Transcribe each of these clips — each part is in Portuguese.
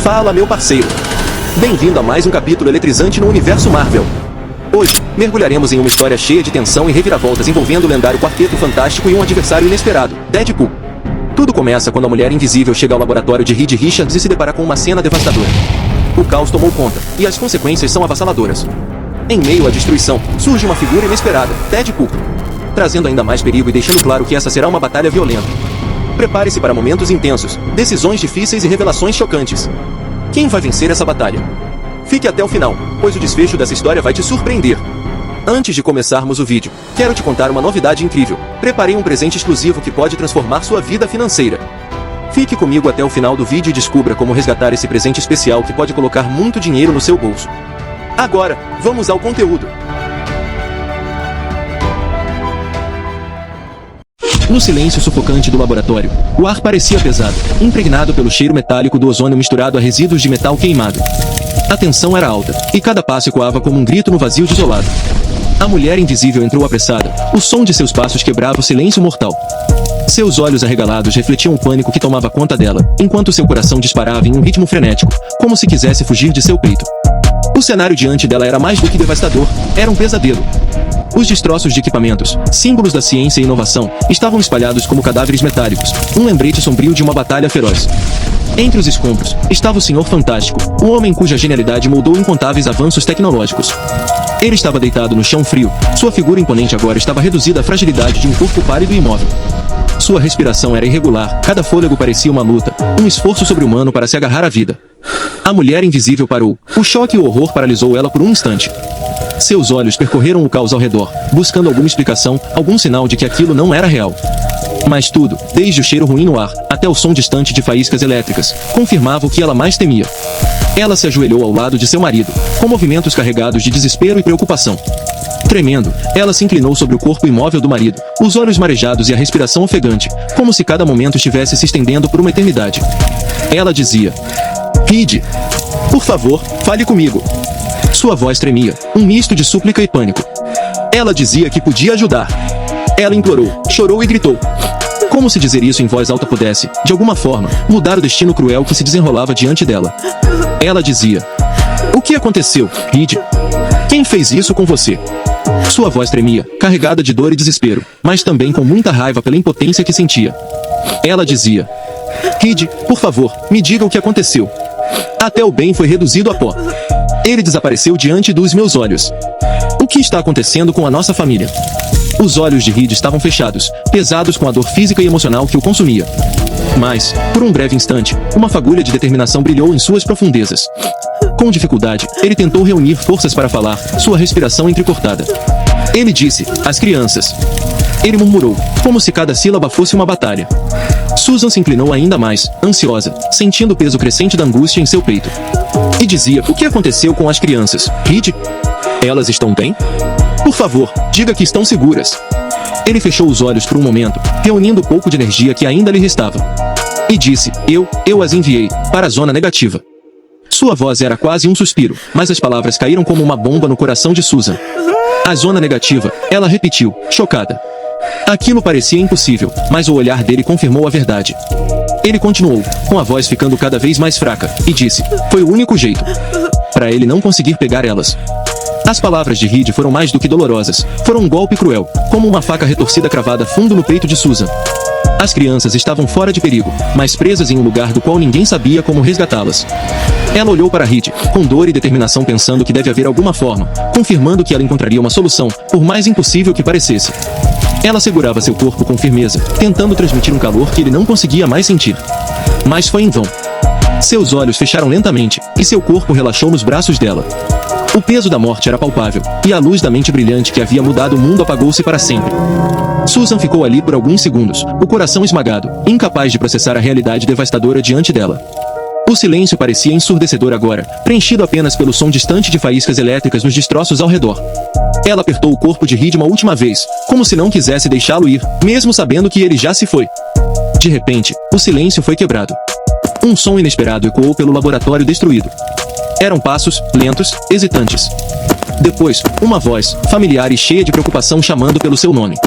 Fala, meu parceiro. Bem-vindo a mais um capítulo eletrizante no universo Marvel. Hoje, mergulharemos em uma história cheia de tensão e reviravoltas envolvendo o lendário Quarteto Fantástico e um adversário inesperado, Deadpool. Tudo começa quando a Mulher Invisível chega ao laboratório de Reed Richards e se depara com uma cena devastadora. O caos tomou conta, e as consequências são avassaladoras. Em meio à destruição, surge uma figura inesperada, Deadpool, trazendo ainda mais perigo e deixando claro que essa será uma batalha violenta. Prepare-se para momentos intensos, decisões difíceis e revelações chocantes. Quem vai vencer essa batalha? Fique até o final, pois o desfecho dessa história vai te surpreender. Antes de começarmos o vídeo, quero te contar uma novidade incrível. Preparei um presente exclusivo que pode transformar sua vida financeira. Fique comigo até o final do vídeo e descubra como resgatar esse presente especial que pode colocar muito dinheiro no seu bolso. Agora, vamos ao conteúdo. No silêncio sufocante do laboratório, o ar parecia pesado, impregnado pelo cheiro metálico do ozônio misturado a resíduos de metal queimado. A tensão era alta, e cada passo ecoava como um grito no vazio desolado. A Mulher Invisível entrou apressada, o som de seus passos quebrava o silêncio mortal. Seus olhos arregalados refletiam o pânico que tomava conta dela, enquanto seu coração disparava em um ritmo frenético, como se quisesse fugir de seu peito. O cenário diante dela era mais do que devastador, era um pesadelo. Os destroços de equipamentos, símbolos da ciência e inovação, estavam espalhados como cadáveres metálicos, um lembrete sombrio de uma batalha feroz. Entre os escombros, estava o Senhor Fantástico, o homem cuja genialidade moldou incontáveis avanços tecnológicos. Ele estava deitado no chão frio, sua figura imponente agora estava reduzida à fragilidade de um corpo pálido e imóvel. Sua respiração era irregular, cada fôlego parecia uma luta, um esforço sobre-humano para se agarrar à vida. A Mulher Invisível parou, o choque e o horror paralisou ela por um instante. Seus olhos percorreram o caos ao redor, buscando alguma explicação, algum sinal de que aquilo não era real. Mas tudo, desde o cheiro ruim no ar, até o som distante de faíscas elétricas, confirmava o que ela mais temia. Ela se ajoelhou ao lado de seu marido, com movimentos carregados de desespero e preocupação. Tremendo, ela se inclinou sobre o corpo imóvel do marido, os olhos marejados e a respiração ofegante, como se cada momento estivesse se estendendo por uma eternidade. Ela dizia: "Reed, por favor, fale comigo." Sua voz tremia, um misto de súplica e pânico. Ela dizia que podia ajudar. Ela implorou, chorou e gritou. Como se dizer isso em voz alta pudesse, de alguma forma, mudar o destino cruel que se desenrolava diante dela. Ela dizia: "O que aconteceu, Reed? Quem fez isso com você?" Sua voz tremia, carregada de dor e desespero, mas também com muita raiva pela impotência que sentia. Ela dizia: "Reed, por favor, me diga o que aconteceu. Até o bem foi reduzido a pó. Ele desapareceu diante dos meus olhos. O que está acontecendo com a nossa família?" Os olhos de Reed estavam fechados, pesados com a dor física e emocional que o consumia. Mas, por um breve instante, uma fagulha de determinação brilhou em suas profundezas. Com dificuldade, ele tentou reunir forças para falar, sua respiração entrecortada. Ele disse: "As crianças." Ele murmurou, como se cada sílaba fosse uma batalha. Susan se inclinou ainda mais, ansiosa, sentindo o peso crescente da angústia em seu peito. E dizia: "O que aconteceu com as crianças, Reed? Elas estão bem? Por favor, diga que estão seguras." Ele fechou os olhos por um momento, reunindo o pouco de energia que ainda lhe restava. E disse: Eu as enviei para a zona negativa." Sua voz era quase um suspiro, mas as palavras caíram como uma bomba no coração de Susan. "A zona negativa," ela repetiu, chocada. Aquilo parecia impossível, mas o olhar dele confirmou a verdade. Ele continuou, com a voz ficando cada vez mais fraca, e disse: "Foi o único jeito para ele não conseguir pegar elas." As palavras de Reed foram mais do que dolorosas, foram um golpe cruel, como uma faca retorcida cravada fundo no peito de Susan. As crianças estavam fora de perigo, mas presas em um lugar do qual ninguém sabia como resgatá-las. Ela olhou para Reed, com dor e determinação, pensando que deve haver alguma forma, confirmando que ela encontraria uma solução, por mais impossível que parecesse. Ela segurava seu corpo com firmeza, tentando transmitir um calor que ele não conseguia mais sentir. Mas foi em vão. Seus olhos fecharam lentamente, e seu corpo relaxou nos braços dela. O peso da morte era palpável, e a luz da mente brilhante que havia mudado o mundo apagou-se para sempre. Susan ficou ali por alguns segundos, o coração esmagado, incapaz de processar a realidade devastadora diante dela. O silêncio parecia ensurdecedor agora, preenchido apenas pelo som distante de faíscas elétricas nos destroços ao redor. Ela apertou o corpo de Reed uma última vez, como se não quisesse deixá-lo ir, mesmo sabendo que ele já se foi. De repente, o silêncio foi quebrado. Um som inesperado ecoou pelo laboratório destruído. Eram passos, lentos, hesitantes. Depois, uma voz, familiar e cheia de preocupação, chamando pelo seu nome.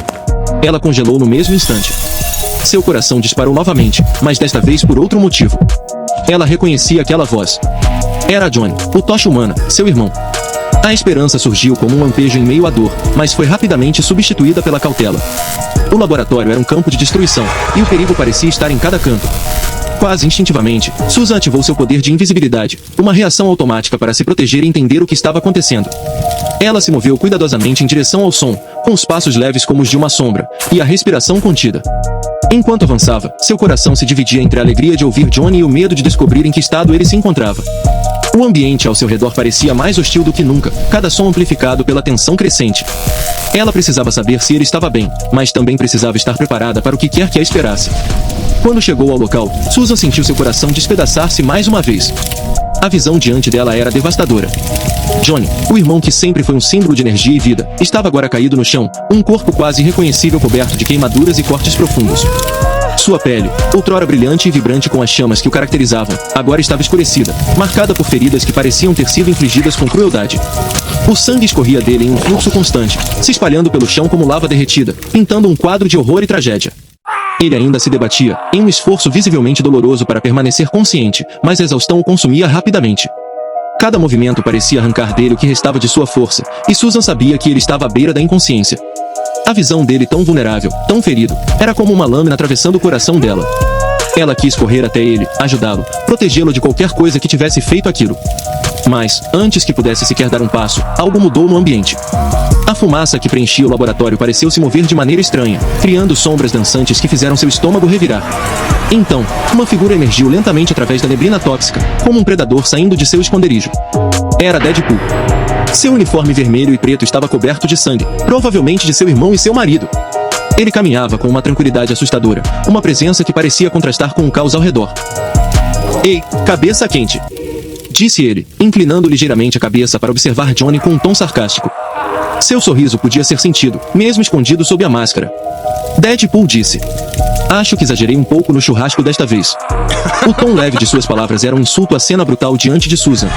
Ela congelou no mesmo instante. Seu coração disparou novamente, mas desta vez por outro motivo. Ela reconhecia aquela voz. Era Johnny, o Tocha Humana, seu irmão. A esperança surgiu como um lampejo em meio à dor, mas foi rapidamente substituída pela cautela. O laboratório era um campo de destruição, e o perigo parecia estar em cada canto. Quase instintivamente, Susan ativou seu poder de invisibilidade, uma reação automática para se proteger e entender o que estava acontecendo. Ela se moveu cuidadosamente em direção ao som, com os passos leves como os de uma sombra, e a respiração contida. Enquanto avançava, seu coração se dividia entre a alegria de ouvir Johnny e o medo de descobrir em que estado ele se encontrava. O ambiente ao seu redor parecia mais hostil do que nunca, cada som amplificado pela tensão crescente. Ela precisava saber se ele estava bem, mas também precisava estar preparada para o que quer que a esperasse. Quando chegou ao local, Susan sentiu seu coração despedaçar-se mais uma vez. A visão diante dela era devastadora. Johnny, o irmão que sempre foi um símbolo de energia e vida, estava agora caído no chão, um corpo quase irreconhecível coberto de queimaduras e cortes profundos. Sua pele, outrora brilhante e vibrante com as chamas que o caracterizavam, agora estava escurecida, marcada por feridas que pareciam ter sido infligidas com crueldade. O sangue escorria dele em um fluxo constante, se espalhando pelo chão como lava derretida, pintando um quadro de horror e tragédia. Ele ainda se debatia, em um esforço visivelmente doloroso para permanecer consciente, mas a exaustão o consumia rapidamente. Cada movimento parecia arrancar dele o que restava de sua força, e Susan sabia que ele estava à beira da inconsciência. A visão dele tão vulnerável, tão ferido, era como uma lâmina atravessando o coração dela. Ela quis correr até ele, ajudá-lo, protegê-lo de qualquer coisa que tivesse feito aquilo. Mas, antes que pudesse sequer dar um passo, algo mudou no ambiente. A fumaça que preenchia o laboratório pareceu se mover de maneira estranha, criando sombras dançantes que fizeram seu estômago revirar. Então, uma figura emergiu lentamente através da neblina tóxica, como um predador saindo de seu esconderijo. Era Deadpool. Seu uniforme vermelho e preto estava coberto de sangue, provavelmente de seu irmão e seu marido. Ele caminhava com uma tranquilidade assustadora, uma presença que parecia contrastar com o caos ao redor. "Ei, cabeça quente!" disse ele, inclinando ligeiramente a cabeça para observar Johnny com um tom sarcástico. Seu sorriso podia ser sentido, mesmo escondido sob a máscara. Deadpool disse: "Acho que exagerei um pouco no churrasco desta vez." O tom leve de suas palavras era um insulto à cena brutal diante de Susan.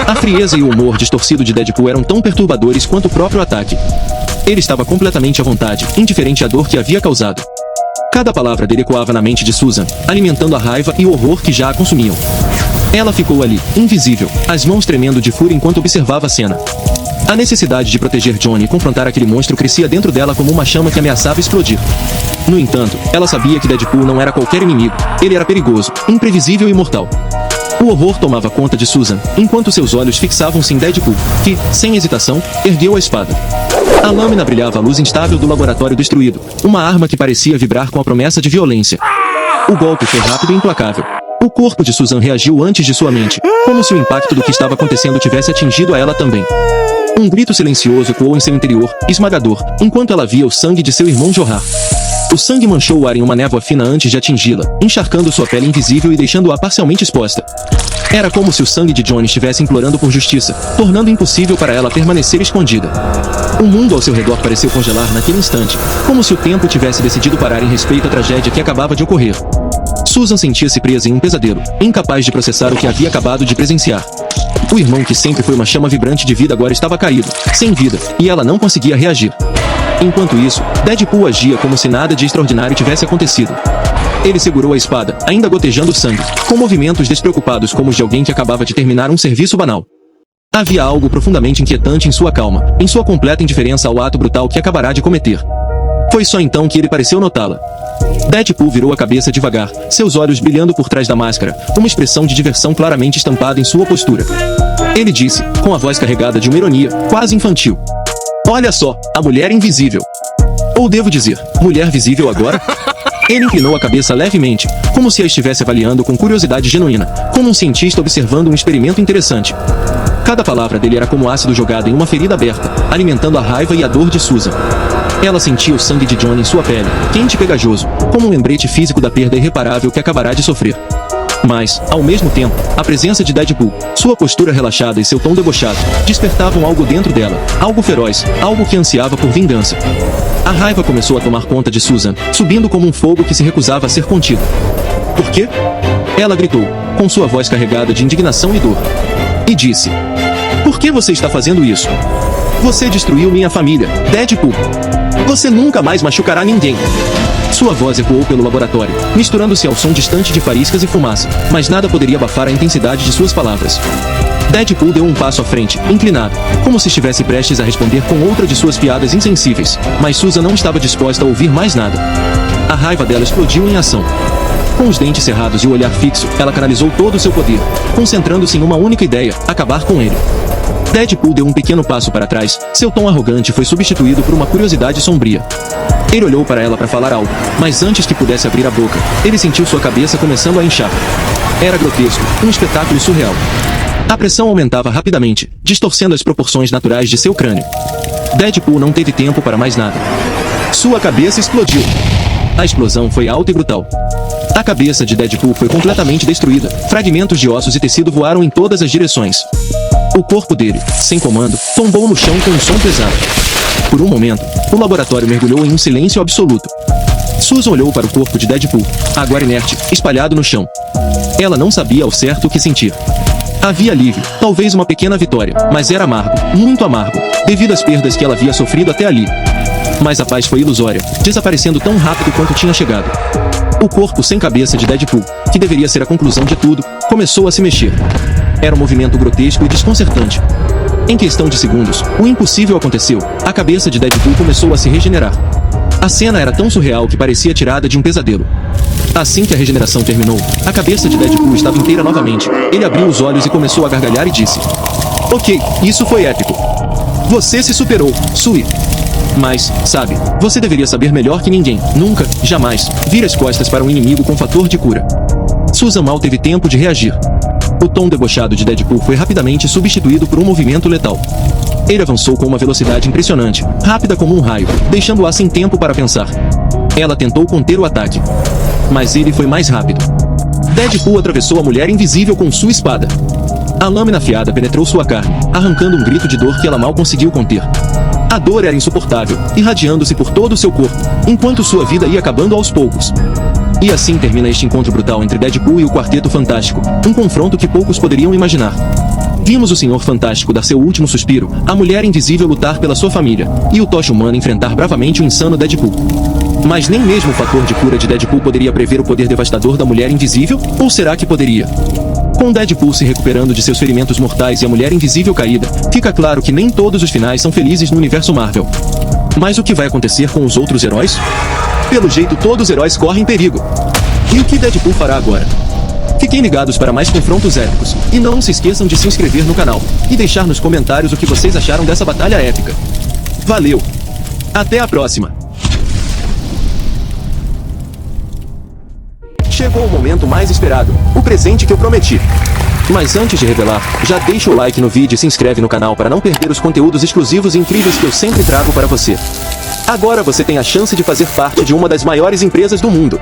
A frieza e o humor distorcido de Deadpool eram tão perturbadores quanto o próprio ataque. Ele estava completamente à vontade, indiferente à dor que havia causado. Cada palavra dele ecoava na mente de Susan, alimentando a raiva e o horror que já a consumiam. Ela ficou ali, invisível, as mãos tremendo de fúria enquanto observava a cena. A necessidade de proteger Johnny e confrontar aquele monstro crescia dentro dela como uma chama que ameaçava explodir. No entanto, ela sabia que Deadpool não era qualquer inimigo, ele era perigoso, imprevisível e mortal. O horror tomava conta de Susan, enquanto seus olhos fixavam-se em Deadpool, que, sem hesitação, ergueu a espada. A lâmina brilhava à luz instável do laboratório destruído, uma arma que parecia vibrar com a promessa de violência. O golpe foi rápido e implacável. O corpo de Susan reagiu antes de sua mente, como se o impacto do que estava acontecendo tivesse atingido a ela também. Um grito silencioso ecoou em seu interior, esmagador, enquanto ela via o sangue de seu irmão jorrar. O sangue manchou o ar em uma névoa fina antes de atingi-la, encharcando sua pele invisível e deixando-a parcialmente exposta. Era como se o sangue de Johnny estivesse implorando por justiça, tornando impossível para ela permanecer escondida. O mundo ao seu redor pareceu congelar naquele instante, como se o tempo tivesse decidido parar em respeito à tragédia que acabava de ocorrer. Susan sentia-se presa em um pesadelo, incapaz de processar o que havia acabado de presenciar. O irmão que sempre foi uma chama vibrante de vida agora estava caído, sem vida, e ela não conseguia reagir. Enquanto isso, Deadpool agia como se nada de extraordinário tivesse acontecido. Ele segurou a espada, ainda gotejando sangue, com movimentos despreocupados como os de alguém que acabava de terminar um serviço banal. Havia algo profundamente inquietante em sua calma, em sua completa indiferença ao ato brutal que acabará de cometer. Foi só então que ele pareceu notá-la. Deadpool virou a cabeça devagar, seus olhos brilhando por trás da máscara, uma expressão de diversão claramente estampada em sua postura. Ele disse, com a voz carregada de uma ironia, quase infantil: "Olha só, a mulher invisível." Ou devo dizer, mulher visível agora? Ele inclinou a cabeça levemente, como se a estivesse avaliando com curiosidade genuína, como um cientista observando um experimento interessante. Cada palavra dele era como ácido jogado em uma ferida aberta, alimentando a raiva e a dor de Susan. Ela sentia o sangue de Johnny em sua pele, quente e pegajoso, como um lembrete físico da perda irreparável que acabará de sofrer. Mas, ao mesmo tempo, a presença de Deadpool, sua postura relaxada e seu tom debochado, despertavam algo dentro dela, algo feroz, algo que ansiava por vingança. A raiva começou a tomar conta de Susan, subindo como um fogo que se recusava a ser contido. "Por quê?" Ela gritou, com sua voz carregada de indignação e dor. E disse: "Por que você está fazendo isso?" Você destruiu minha família, Deadpool. Você nunca mais machucará ninguém. Sua voz ecoou pelo laboratório, misturando-se ao som distante de faíscas e fumaça, mas nada poderia abafar a intensidade de suas palavras. Deadpool deu um passo à frente, inclinado, como se estivesse prestes a responder com outra de suas piadas insensíveis, mas Susan não estava disposta a ouvir mais nada. A raiva dela explodiu em ação. Com os dentes cerrados e o olhar fixo, ela canalizou todo o seu poder, concentrando-se em uma única ideia: acabar com ele. Deadpool deu um pequeno passo para trás, seu tom arrogante foi substituído por uma curiosidade sombria. Ele olhou para ela para falar algo, mas antes que pudesse abrir a boca, ele sentiu sua cabeça começando a inchar. Era grotesco, um espetáculo surreal. A pressão aumentava rapidamente, distorcendo as proporções naturais de seu crânio. Deadpool não teve tempo para mais nada. Sua cabeça explodiu. A explosão foi alta e brutal. A cabeça de Deadpool foi completamente destruída, fragmentos de ossos e tecido voaram em todas as direções. O corpo dele, sem comando, tombou no chão com um som pesado. Por um momento, o laboratório mergulhou em um silêncio absoluto. Susan olhou para o corpo de Deadpool, agora inerte, espalhado no chão. Ela não sabia ao certo o que sentir. Havia alívio, talvez uma pequena vitória, mas era amargo, muito amargo, devido às perdas que ela havia sofrido até ali. Mas a paz foi ilusória, desaparecendo tão rápido quanto tinha chegado. O corpo sem cabeça de Deadpool, que deveria ser a conclusão de tudo, começou a se mexer. Era um movimento grotesco e desconcertante. Em questão de segundos, o impossível aconteceu, a cabeça de Deadpool começou a se regenerar. A cena era tão surreal que parecia tirada de um pesadelo. Assim que a regeneração terminou, a cabeça de Deadpool estava inteira novamente. Ele abriu os olhos e começou a gargalhar e disse: "Ok, isso foi épico. Você se superou, Sui. Mas, sabe, você deveria saber melhor que ninguém. Nunca, jamais, vire as costas para um inimigo com fator de cura." Susan mal teve tempo de reagir. O tom debochado de Deadpool foi rapidamente substituído por um movimento letal. Ele avançou com uma velocidade impressionante, rápida como um raio, deixando-a sem tempo para pensar. Ela tentou conter o ataque, mas ele foi mais rápido. Deadpool atravessou a mulher invisível com sua espada. A lâmina afiada penetrou sua carne, arrancando um grito de dor que ela mal conseguiu conter. A dor era insuportável, irradiando-se por todo o seu corpo, enquanto sua vida ia acabando aos poucos. E assim termina este encontro brutal entre Deadpool e o Quarteto Fantástico, um confronto que poucos poderiam imaginar. Vimos o Senhor Fantástico dar seu último suspiro, a Mulher Invisível lutar pela sua família, e o Tocha Humana enfrentar bravamente o insano Deadpool. Mas nem mesmo o fator de cura de Deadpool poderia prever o poder devastador da Mulher Invisível, ou será que poderia? Com Deadpool se recuperando de seus ferimentos mortais e a Mulher Invisível caída, fica claro que nem todos os finais são felizes no universo Marvel. Mas o que vai acontecer com os outros heróis? Pelo jeito todos os heróis correm perigo. E o que Deadpool fará agora? Fiquem ligados para mais confrontos épicos, e não se esqueçam de se inscrever no canal, e deixar nos comentários o que vocês acharam dessa batalha épica. Valeu! Até a próxima! Chegou o momento mais esperado, o presente que eu prometi. Mas antes de revelar, já deixa o like no vídeo e se inscreve no canal para não perder os conteúdos exclusivos e incríveis que eu sempre trago para você. Agora você tem a chance de fazer parte de uma das maiores empresas do mundo.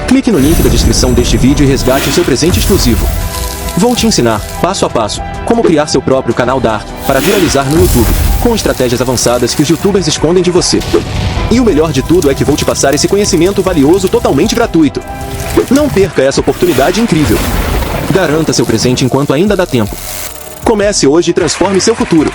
Clique no link da descrição deste vídeo e resgate o seu presente exclusivo. Vou te ensinar, passo a passo, como criar seu próprio canal Dark para viralizar no YouTube, com estratégias avançadas que os youtubers escondem de você. E o melhor de tudo é que vou te passar esse conhecimento valioso totalmente gratuito. Não perca essa oportunidade incrível. Garanta seu presente enquanto ainda dá tempo. Comece hoje e transforme seu futuro.